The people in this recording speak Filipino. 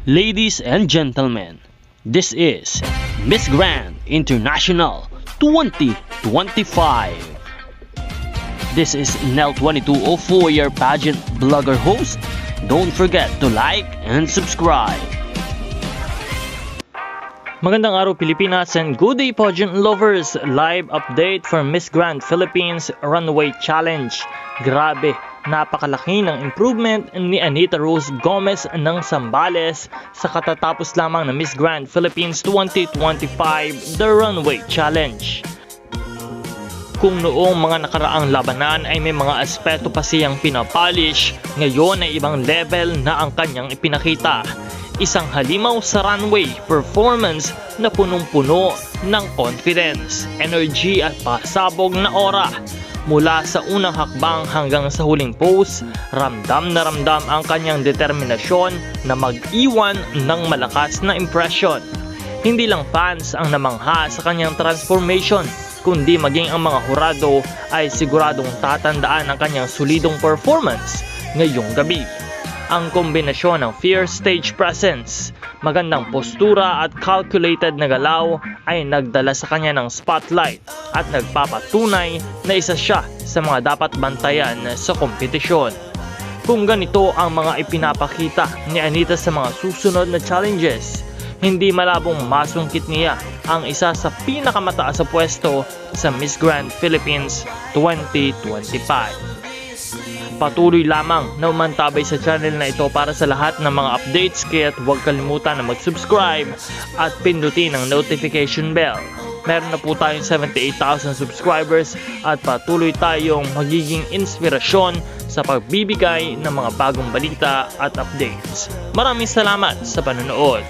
Ladies and gentlemen, this is Miss Grand International 2025. This is Nel 2204, your pageant blogger host. Don't forget to like and subscribe. Magandang araw Pilipinas and good day pageant lovers! Live update for Miss Grand Philippines Runway Challenge. Grabe, napakalaki ng improvement ni Anita Rose Gomez ng Zambales sa katatapos lamang na Miss Grand Philippines 2025 The Runway Challenge. Kung noong mga nakaraang labanan ay may mga aspeto pa siyang pinapolish, ngayon ay ibang level na ang kanyang ipinakita. Isang halimaw sa runway performance na punong-puno ng confidence, energy at pasabog na aura. Mula sa unang hakbang hanggang sa huling pose, ramdam na ramdam ang kanyang determinasyon na mag-iwan ng malakas na impression. Hindi lang fans ang namangha sa kanyang transformation, kundi maging ang mga hurado ay siguradong tatandaan ang kanyang solidong performance ngayong gabi. Ang kombinasyon ng fierce stage presence, magandang postura at calculated na galaw ay nagdala sa kanya ng spotlight at nagpapatunay na isa siya sa mga dapat bantayan sa kompetisyon. Kung ganito ang mga ipinapakita ni Anita sa mga susunod na challenges, hindi malabong masungkit niya ang isa sa pinakamataas sa pwesto sa Miss Grand Philippines 2025. Patuloy lamang na umantabay sa channel na ito para sa lahat ng mga updates, kaya huwag kalimutan na mag-subscribe at pindutin ang notification bell. Meron na po tayong 78,000 subscribers at patuloy tayong magiging inspirasyon sa pagbibigay ng mga bagong balita at updates. Maraming salamat sa panonood.